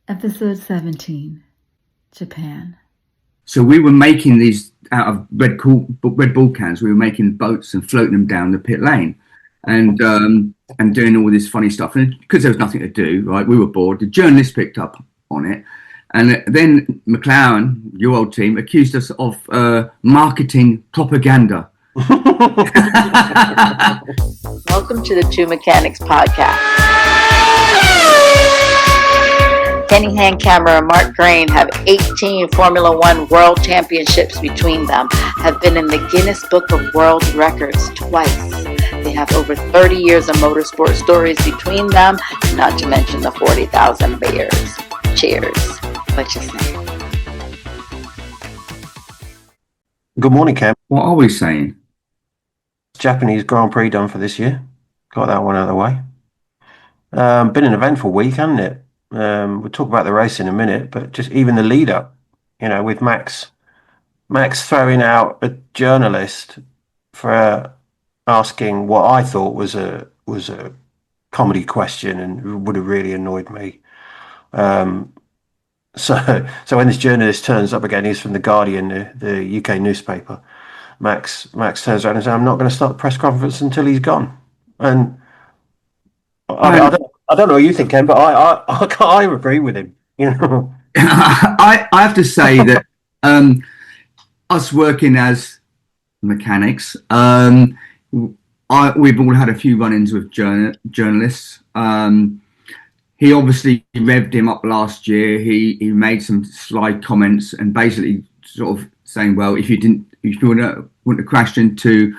Episode 17, Japan. So we were making these out of Red Bull cans. We were making boats and floating them down the pit lane, and doing all this funny stuff. And because there was nothing to do, right, we were bored. The journalist picked up on it, and then McLaren, your old team, accused us of marketing propaganda. Welcome to the Two Mechanics podcast. Kenny Handkammer and Mark Grain have 18 Formula One World Championships between them, have been in the Guinness Book of World Records twice. They have over 30 years of motorsport stories between them, not to mention the 40,000 beers. Cheers. What you say? Good morning, Cam. What are we saying? Japanese Grand Prix done for this year. Got that one out of the way. Been an eventful week, hasn't it? We'll talk about the race in a minute, but just even the lead up, with Max throwing out a journalist for asking what I thought was a comedy question and would have really annoyed me. So when this journalist turns up again, he's from the Guardian, the UK newspaper. Max turns around and says, "I'm not going to start the press conference until he's gone." And I don't know what you think, Ken, but I agree with him. I have to say that us working as mechanics, we've all had a few run-ins with journalists. He obviously revved him up last year. He made some sly comments and basically sort of saying, "Well, if you wouldn't have crashed into,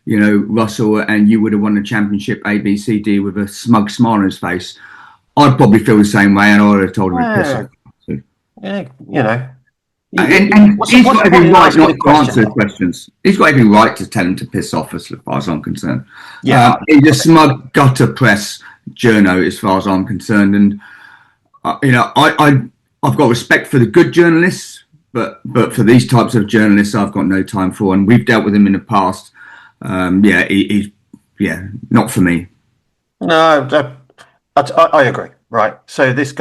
Russell and you would have won the championship A, B, C, D with a smug smile on his face," I'd probably feel the same way, and I would have told him to piss off. Yeah, And he's got every right not to answer the questions. He's got every right to tell him to piss off, as far as I'm concerned. Yeah, he's a smug gutter press journo, as far as I'm concerned, and I've got respect for the good journalists, but for these types of journalists, I've got no time for, and we've dealt with him in the past. He's not for me. No, I agree. Right. So this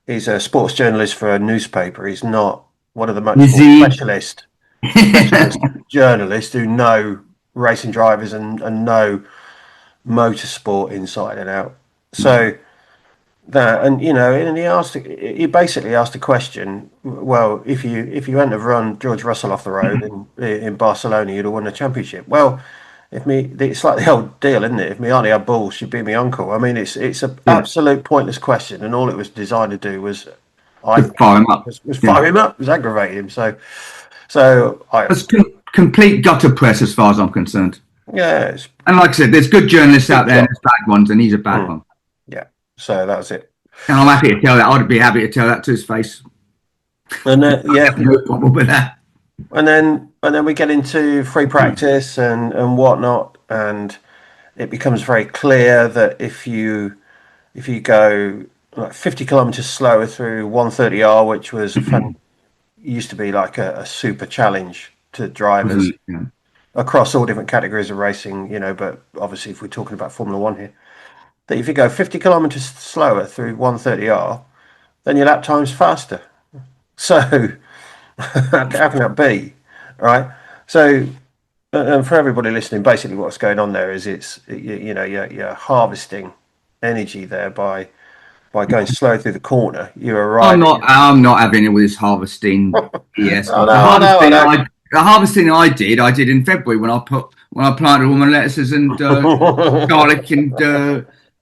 he's a sports journalist for a newspaper. He's not one of the much more specialist journalists who know racing drivers and know motorsport inside and out. So that, and he basically asked a question. Well, if you hadn't have run George Russell off the road in Barcelona, you'd have won the championship. Well, it's like the old deal, isn't it? If me auntie had balls, she'd be my uncle. I mean, it's an absolute pointless question, and all it was designed to do was fire him up. Fire him up, was aggravate him. So it's complete gutter press, as far as I'm concerned. Yeah, and like I said, there's good journalists out there, and there's bad ones, and he's a bad one. Yeah, so that was it. And I'm happy to tell that. I'd be happy to tell that to his face. And no problem with that. And then we get into free practice and whatnot, and it becomes very clear that if you go like 50 kilometers slower through 130R, which was used to be like a super challenge to drivers across all different categories of racing, but obviously if we're talking about Formula One here, that if you go 50 kilometers slower through 130R, then your lap time's faster. So how can that be, right? So, and for everybody listening, basically what's going on there is you're harvesting energy there by going slow through the corner. You're arriving. I'm not having it with this harvesting. Yes, the harvesting I did in February when I planted all my lettuces and garlic and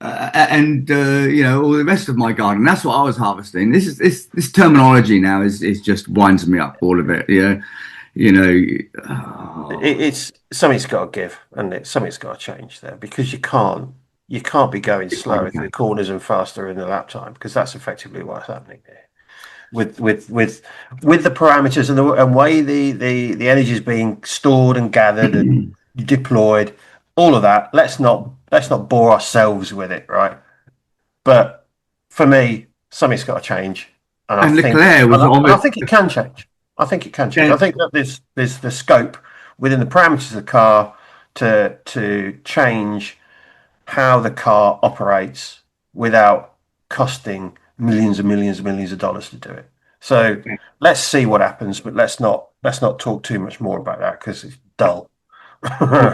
all the rest of my garden. That's what I was harvesting. This terminology now is just winds me up, all of it. It's something's got to give, and something's got to change there, because you can't be going slower through the corners and faster in the lap time, because that's effectively what's happening there. With the parameters and the way the energy is being stored and gathered and deployed, all of that. Let's not bore ourselves with it, right? But for me, something's got to change, and I think it can change. I think it can change. Yeah. I think that there's the scope within the parameters of the car to change how the car operates without costing millions and millions and millions of dollars to do it. So let's see what happens, but let's not talk too much more about that because it's dull.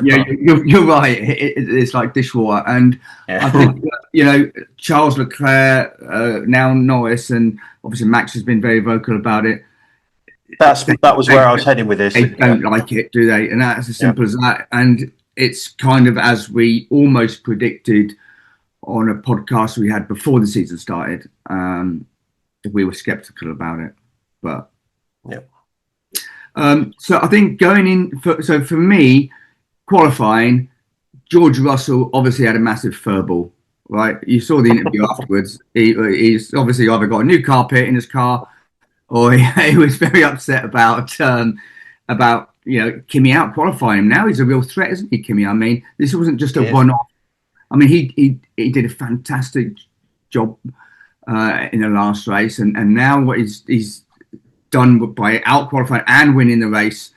Yeah, you're right. It's like dishwater, and I think Charles Leclerc, now Norris, and obviously Max has been very vocal about it. That was where I was heading with this. They don't like it, do they? And that's as simple as that. And it's kind of as we almost predicted on a podcast we had before the season started. We were skeptical about it, but so I think going in for me, qualifying, George Russell obviously had a massive furball, right? You saw the interview afterwards. He's obviously either got a new carpet in his car, or he was very upset about Kimi out qualifying him. Now he's a real threat, isn't he, Kimi? I mean, this wasn't just a one-off. I mean, he did a fantastic job in the last race, and now what he's done by out qualifying and winning the race,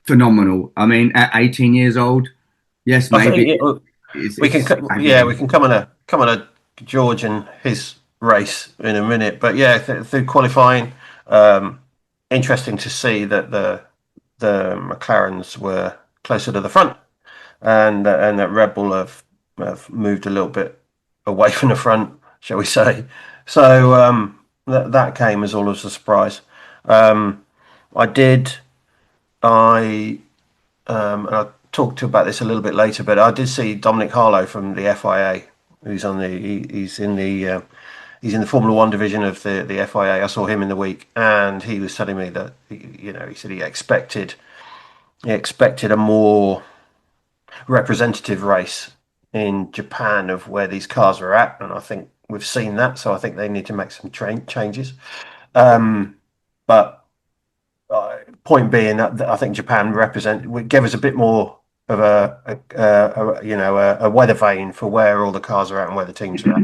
phenomenal. I mean, at 18 years old, yes, maybe we can come on a George and his race in a minute, but through qualifying, interesting to see that the McLarens were closer to the front, and that Red Bull have moved a little bit away from the front, shall we say? So that came as all of a surprise. I'll talk about this a little bit later, but I did see Dominic Harlow from the FIA, who's in the Formula One division of the FIA. I saw him in the week, and he was telling me that he said he expected a more representative race in Japan of where these cars are at, and I think we've seen that. So I think they need to make some changes. But point being that I think Japan gave us a bit more of a weather vane for where all the cars are at and where the teams are at.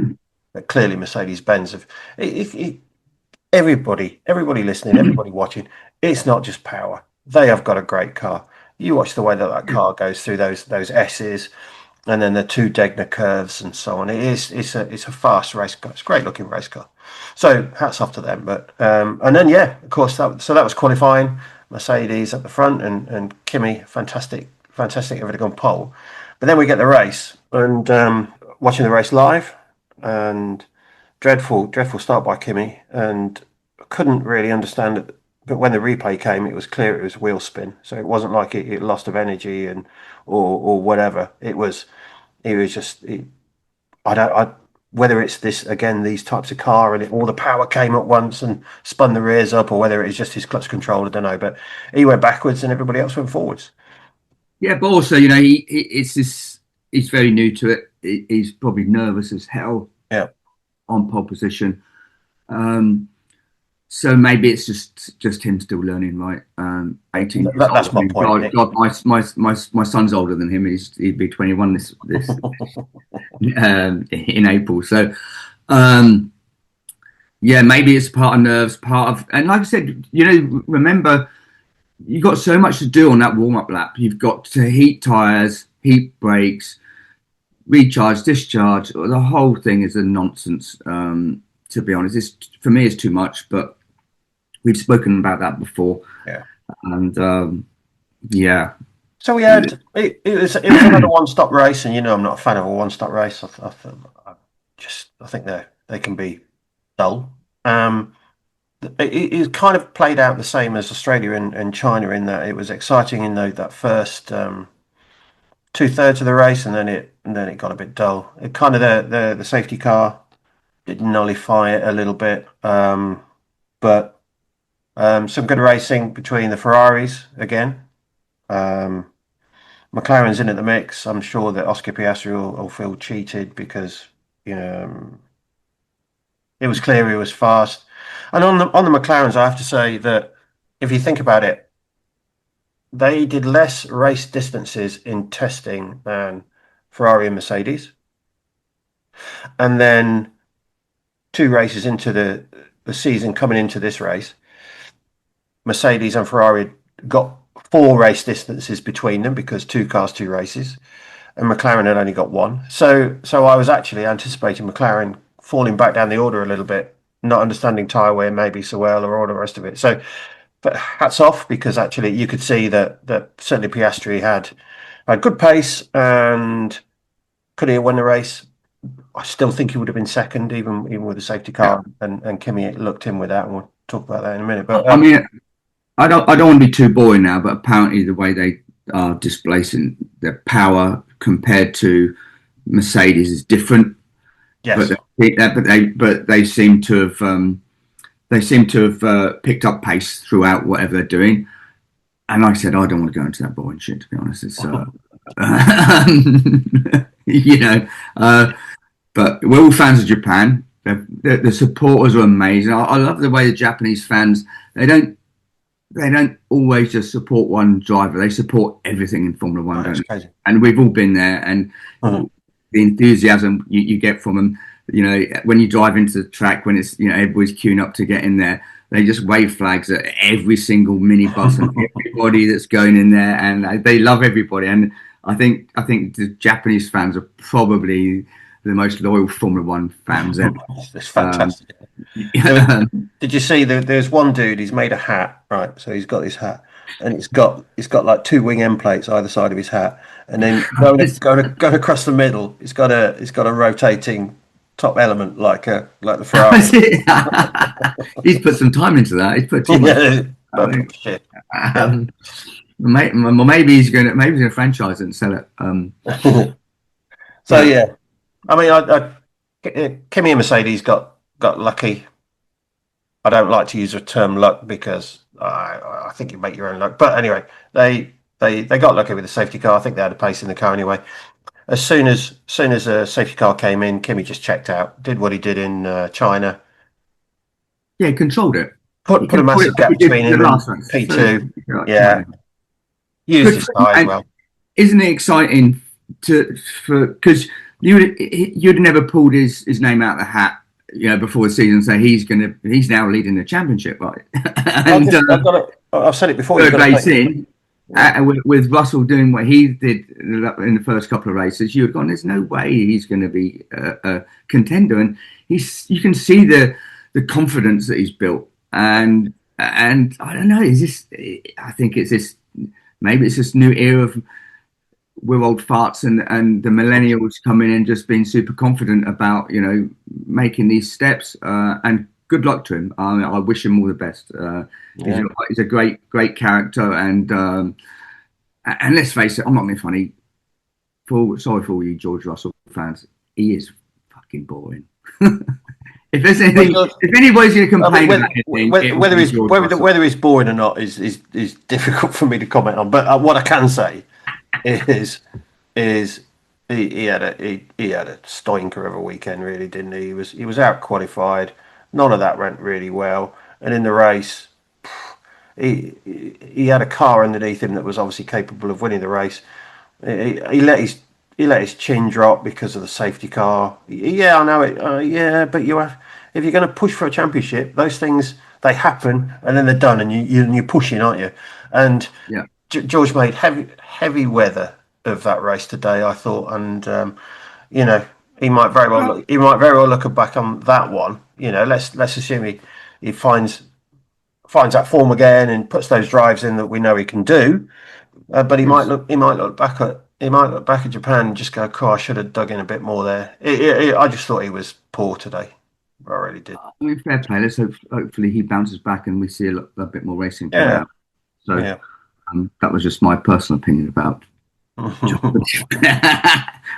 But clearly, Mercedes-Benz have. Everybody listening, everybody watching, it's not just power. They have got a great car. You watch the way that car goes through those S's, and then the two Degner curves and so on. It's a fast race car. It's a great looking race car. So hats off to them. But and then of course that was qualifying. Mercedes at the front and Kimi, fantastic everything on pole. But then we get the race and watching the race live, and dreadful start by Kimi, and couldn't really understand it. But when the replay came, it was clear it was wheel spin. So it wasn't like it lost of energy or whatever. It was just whether it's these types of car and all the power came at once and spun the rears up, or whether it's just his clutch control, I don't know. But he went backwards and everybody else went forwards. Yeah, but also, he's very new to it. He's probably nervous as hell. Yeah, on pole position. So maybe it's just him still learning, right? 18. That's my point. God, my son's older than him. He'd be 21 this in April. So maybe it's part of nerves, and like I said, remember, you've got so much to do on that warm-up lap. You've got to heat tires, heat brakes, recharge, discharge. The whole thing is a nonsense. To be honest, for me, it's too much, but we've spoken about that before. Yeah. And So we had it was another one-stop race, and I'm not a fan of a one-stop race. I think they can be dull. It kind of played out the same as Australia and China in that it was exciting in that first 2/3 of the race, and then it got a bit dull. It kind of the safety car did nullify it a little bit, but some good racing between the Ferraris again. McLaren's in at the mix. I'm sure that Oscar Piastri will feel cheated because it was clear he was fast. And on the McLarens, I have to say that if you think about it, they did less race distances in testing than Ferrari and Mercedes. And then 2 races into the season, coming into this race, Mercedes and Ferrari got 4 race distances between them because 2 cars, 2 races, and McLaren had only got 1. So I was actually anticipating McLaren falling back down the order a little bit not understanding tyre wear maybe so well, or all the rest of it. So, but hats off, because actually you could see that certainly Piastri had good pace and could he have won the race? I still think he would have been second, even with the safety car, and Kimi looked in with that, and we'll talk about that in a minute. But I mean, I don't want to be too boring now, but apparently the way they are displacing their power compared to Mercedes is different. yes, But they seem to have picked up pace throughout whatever they're doing. And like I said, I don't want to go into that boring shit, to be honest. It's you know, but we're all fans of Japan. The supporters are amazing. I love the way the Japanese fans, they don't always just support one driver. They support everyththing in Formula One, don't they? And we've all been there. And the enthusiasm you get from them, you know, when you drive into the track, when it's, you know, everybody's queuing up to get in there, they just wave flags at every single minibus and everybody that's going in there, and they love everybody. And I think the Japanese fans are probably the most loyal Formula One fans ever. It's fantastic. Did you see there's one dude, he's made a hat, right? So he's got this hat, and it's got like two wing end plates either side of his hat, and then going across the middle, it's got a rotating top element like the Ferrari. He's put some time into that. He's put too much. Shit. Maybe he's going to franchise it and sell it. So yeah, I mean, Kimi and Mercedes got lucky. I don't like to use the term luck, because I think you make your own luck. But anyway, they got lucky with the safety car. I think they had a pace in the car anyway. As soon as a safety car came in, Kimi just checked out, did what he did in China. Yeah, he controlled it. Put a massive gap between him and P2. Yeah. Used his tyre well. Isn't it exciting because you'd never pulled his name out of the hat, you know, before the season, say he's now leading the championship, right? And I've said it before. Third race in, with Russell doing what he did in the first couple of races, you would have gone, there's no way he's going to be a contender. And you can see the confidence that he's built. And I don't know, I think it's this, maybe it's this new era of we're old farts and the millennials coming in just being super confident about, you know, making these steps. And good luck to him. I wish him all the best. He's a great character, and let's face it, I'm not being funny. Sorry for all you George Russell fans. He is fucking boring. If there's anything, if anybody's going to complain about anything, whether he's boring or not is difficult for me to comment on. But what I can say is he had a stinker of a weekend, really, didn't he? He was out qualified. None of that went really well, and in the race, he had a car underneath him that was obviously capable of winning the race. He let his chin drop because of the safety car. Yeah, I know it. But if you're going to push for a championship, those things, they happen and then they're done, and you're pushing, aren't you? And yeah. George made heavy weather of that race today, I thought, and you know, he might very well look back on that one. You know, let's assume he finds that form again and puts those drives in that we know he can do. But he might look back at Japan and just go, "Cool, I should have dug in a bit more there." I just thought he was poor today. I really did. I mean, fair play. Let's hopefully he bounces back and we see a bit more racing. Yeah. So that was just my personal opinion about.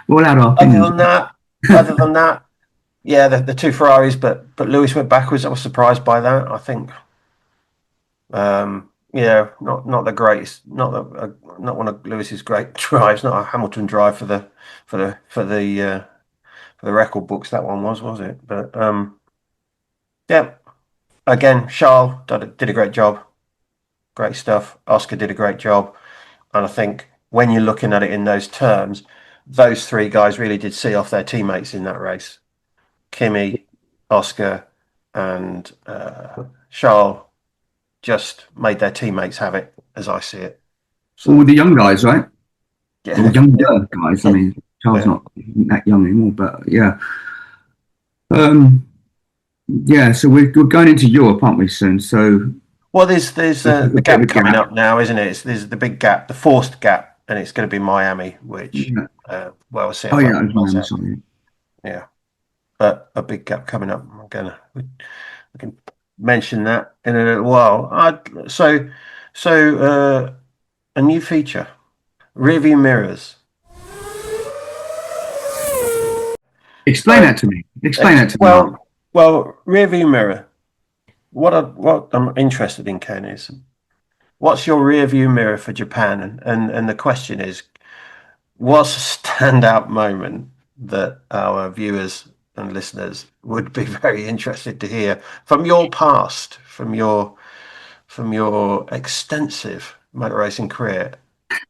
We'll add our opinions. Other than that, yeah, the two Ferraris, but Lewis went backwards. I was surprised by that. I think, not the greatest, not one of Lewis's great drives. Not a Hamilton drive for the record books. That one was it? But yeah, again, Charles did a great job. Great stuff. Oscar did a great job, and I think when you're looking at it in those terms, those three guys really did see off their teammates in that race. Kimi, Oscar, and Charles just made their teammates have it, as I see it. So, all the young guys, right? Yeah. All younger guys. I mean, Charles not that young anymore, but yeah. Yeah, so we're going into Europe, aren't we, soon? So Well, there's there's a the bit of a gap coming gap. up now, isn't it? There's the big gap, the forced gap, and it's going to be Miami, which Yeah. well, we'll see how Oh that yeah, plays I'm out. sorry. Yeah, but a big gap coming up. We can mention that in a little while. A new feature, rearview mirrors. Explain So, that to me. Explain that to me, Mark. well, rearview mirror. What I'm interested in, Ken, is what's your rearview mirror for Japan? And the question is, what's a standout moment that our viewers and listeners would be very interested to hear from your past, from your extensive motor racing career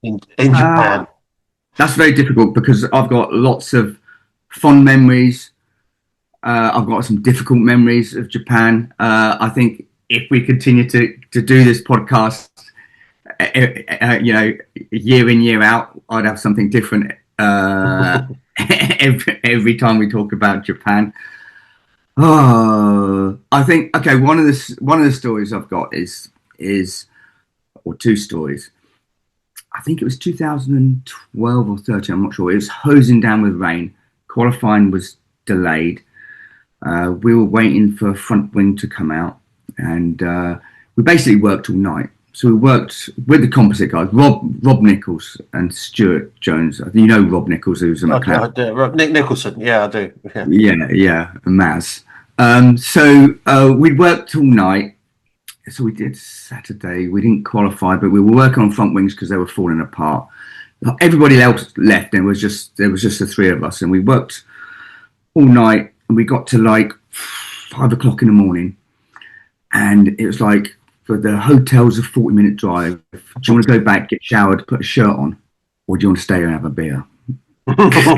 in Uh, Japan? that's very difficult because I've got lots of fond memories. I've got some difficult memories of Japan. I think if we continue to do this podcast, year in year out, I'd have something different every time we talk about Japan. Oh, I think okay. One of the stories I've got is or two stories. I think it was 2012 or 13. I'm not sure. It was hosing down with rain. Qualifying was delayed. We were waiting for front wing to come out, and we basically worked all night. So we worked with the composite guys, Rob Nichols and Stuart Jones. You know Rob Nichols, who's a Okay, I McLaren. do. Right, Nick Nicholson, yeah, I do. Yeah. Yeah, Maz. We'd worked all night. So we did Saturday. We didn't qualify, but we were working on front wings because they were falling apart. Everybody else left, and there was just the three of us, and we worked all night, and we got to like 5 o'clock in the morning, and it was like for the hotel's a 40-minute drive. Do you want to go back, get showered, put a shirt on, or do you want to stay and have a beer? Okay,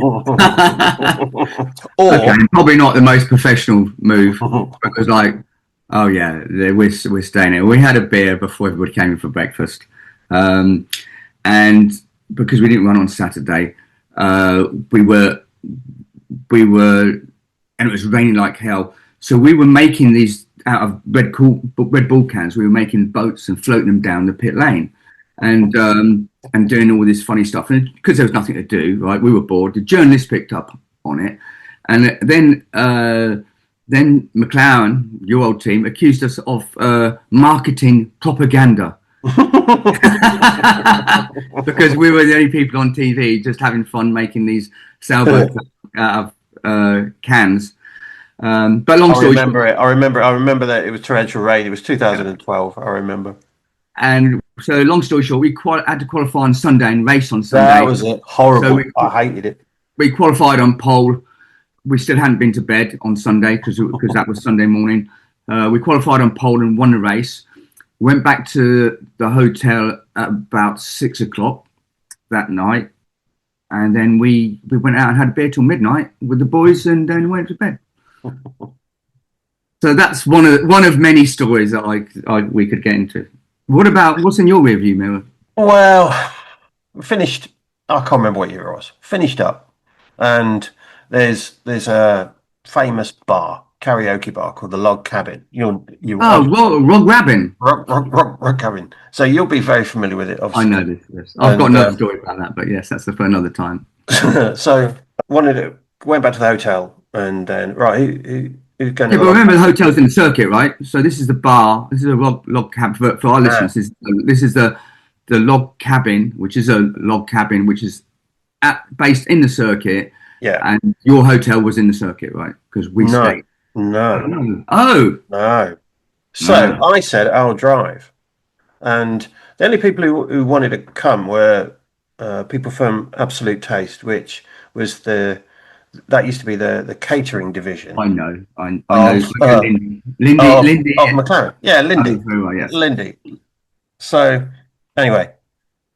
Or probably not the most professional move because like, oh yeah, we're staying here. We had a beer before everybody came in for breakfast, um, and because we didn't run on Saturday, we were, and it was raining like hell. So we were making these out of Red Bull cans. We were making boats and floating them down the pit lane, and doing all this funny stuff. And because there was nothing to do, right? We were bored. The journalists picked up on it, and then McLaren, your old team, accused us of marketing propaganda because we were the only people on TV just having fun making these sailboats out of cans. But long I story remember short, it. I remember that it was torrential rain. It was 2012. I remember. and so long story short, we had to qualify on Sunday and race on That Sunday. was it. So Horrible. I hated it. we qualified on pole. We still hadn't been to bed on Sunday because that was Sunday morning. We qualified on pole and won the race. Went back to the hotel at about 6 o'clock that night, and then we went out and had a beer till midnight with the boys, and then went to bed. So that's one of many stories that we could get into. What's in your rearview mirror? Well, finished. I can't remember what year it was. Finished up, and there's a famous bar, karaoke bar called the Log Cabin. Oh, Rog Rabbin. Rock Cabin. So you'll be very familiar with it, I obviously. know this. Yes. I've got And another story about that, but yes, that's for another time. so went back to the hotel, and then right, who's going to Yeah, the but Log remember the Cabin? hotel's in the circuit, right? So this is the bar. This is a log cabin for our Ah, listeners. This is the log cabin, which is a log cabin, which is based in the circuit, yeah. and your hotel was in the circuit, right? Because we No, stayed. no, Oh, no. So no. I said I'll drive. And the only people who wanted to come were people from Absolute Taste, which was that used to be the catering division I know. I know. of uh, Lindy. of McLaren. Yeah, Oh, Lindy, very well, yes. Lindy. So anyway,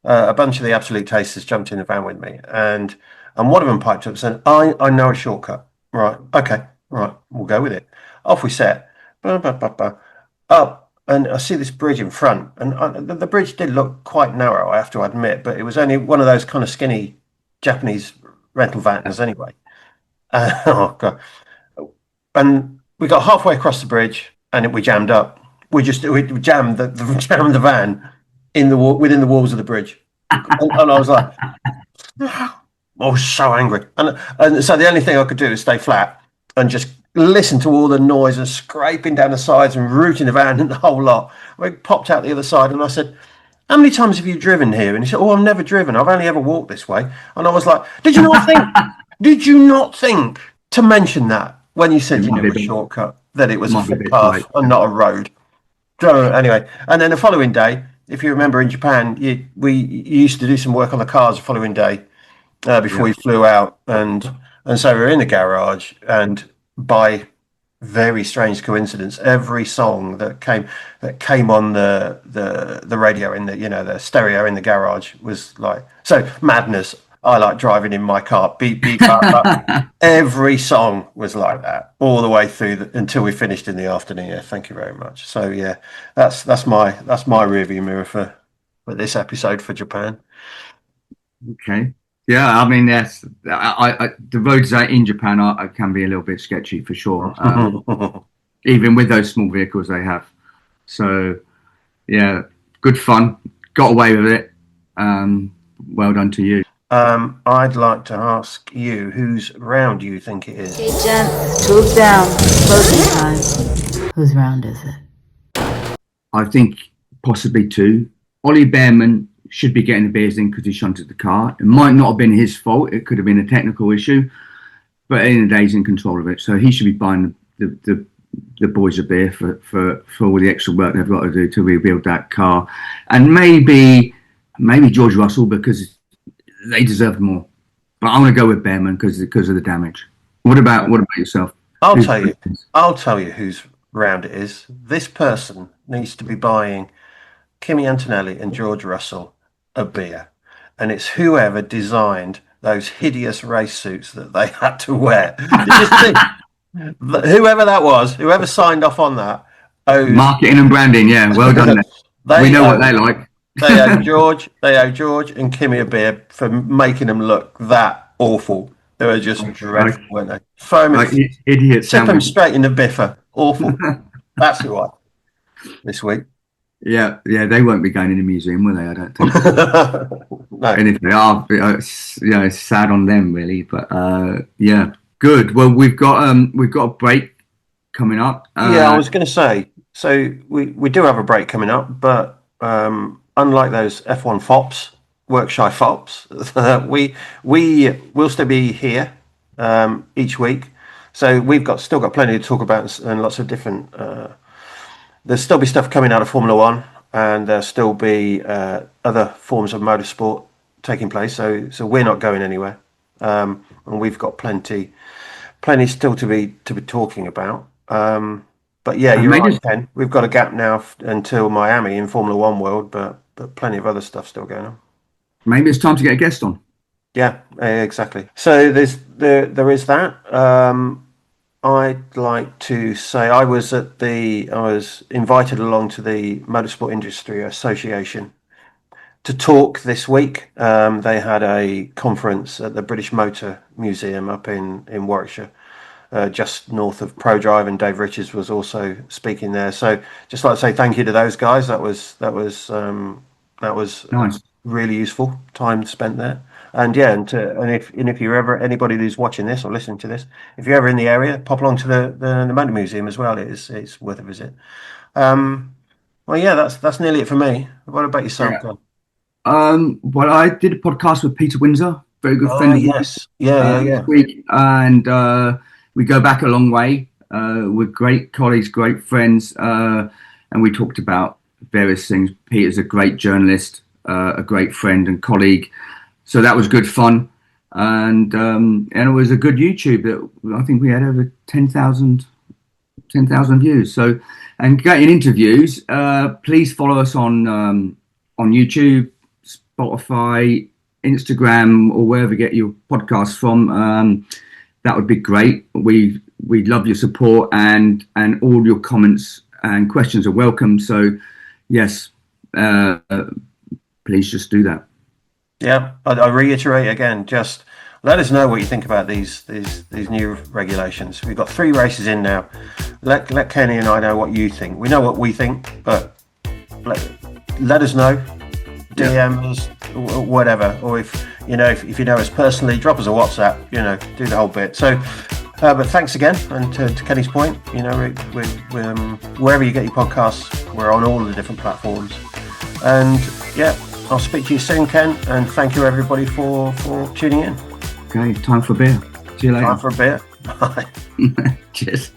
a bunch of the Absolute Tasters jumped in the van with me, and one of them piped up and said, "I know a shortcut." Right, okay, right, we'll go with it. Off we set. Ba, ba, ba, ba. Up, and I see this bridge in front, and the bridge did look quite narrow, I have to admit, but it was only one of those kind of skinny Japanese rental vans anyway. Oh god! And we got halfway across the bridge and we jammed up. We jammed jammed the van within the walls of the bridge, and I was like, I was so angry, and so the only thing I could do is stay flat and just listen to all the noise and scraping down the sides and rooting the van and the whole lot. We popped out the other side, and I said, how many times have you driven here? And he said, oh, I've never driven. I've only ever walked this way. And I was like, did you not think to mention that when you said you knew a shortcut, that it was a footpath and not a road? So anyway, and then the following day, if you remember in Japan, we used to do some work on the cars the following day before we flew out. And so we were in the garage, and by very strange coincidence, every song that came on the radio in the stereo in the garage was like, so Madness, I Like Driving in My Car, Beep Beep Bap. Every song was like that all the way through until we finished in the afternoon. Yeah, thank you very much. So yeah, that's my rearview mirror for this episode for Japan. Okay. Yeah, I mean, yes, the roads in Japan can be a little bit sketchy for sure, even with those small vehicles they have. So, yeah, good fun. Got away with it. Well done to you. I'd like to ask you whose round you think it is. Okay, gents, move down. Closing time. Whose round is it? I think possibly two. Ollie Behrman should be getting the beers in because he shunted the car. It might not have been his fault. It could have been a technical issue. But at the end of the day, he's in control of it. So he should be buying the boys a beer for all the extra work they've got to do to rebuild that car. And maybe George Russell, because they deserve more. But I'm going to go with Behrman because of the damage. What about yourself? I'll tell you whose round it is. This person needs to be buying Kimi Antonelli and George Russell a beer, and it's whoever designed those hideous race suits that they had to wear. Did you see? Whoever that was, whoever signed off on that, marketing and branding. Yeah, well done. We know what they like. They owe George and Kimi a beer for making them look that awful. They were just dreadful, weren't they? Foaming, idiot. Tip them straight in the biffer. Awful. That's who I this week. Yeah, they won't be going in the museum, will they? I don't think. No. And if they are, it's sad on them, really. But yeah, good. Well, we've got a break coming up. I was going to say. So we do have a break coming up, but unlike those F1 fops, work-shy fops, we will still be here each week. So we've still got plenty to talk about and lots of different. There'll still be stuff coming out of Formula One, and there'll still be other forms of motorsport taking place. So we're not going anywhere, and we've got plenty still to be talking about. But yeah, you're right, Ken. We've got a gap now until Miami in Formula One world, but plenty of other stuff still going on. Maybe it's time to get a guest on. Yeah, exactly. So there is that. I'd like to say I was invited along to the Motorsport Industry Association to talk this week. They had a conference at the British Motor Museum up in Warwickshire, just north of ProDrive, and Dave Richards was also speaking there. So just like to say thank you to those guys. That was nice. Really useful time spent there. And yeah, and if you're ever anybody who's watching this or listening to this, if you're ever in the area, pop along to the Motor Museum as well. It's worth a visit. Well, yeah, that's nearly it for me. What about yourself, John? Well, I did a podcast with Peter Windsor, very good friend. Yes, yeah. This week, and we go back a long way. We're great colleagues, great friends, and we talked about various things. Peter's a great journalist, a great friend and colleague. So that was good fun, and it was a good YouTube. That I think we had over 10,000 views. So, and getting interviews, please follow us on YouTube, Spotify, Instagram, or wherever you get your podcasts from. That would be great. We'd love your support, and all your comments and questions are welcome. So, yes, please just do that. Yeah, I reiterate again, just let us know what you think about these new regulations. We've got 3 races in now. Let Kenny and I know what you think. We know what we think, but let us know. DM us, whatever, or if you know us personally, drop us a WhatsApp. Do the whole bit. So, but thanks again, and to Kenny's point, we're wherever you get your podcasts, we're on all of the different platforms. And yeah, I'll speak to you soon, Ken, and thank you everybody for tuning in. Okay, time for a beer. See you later. Time for a beer. Bye. Cheers.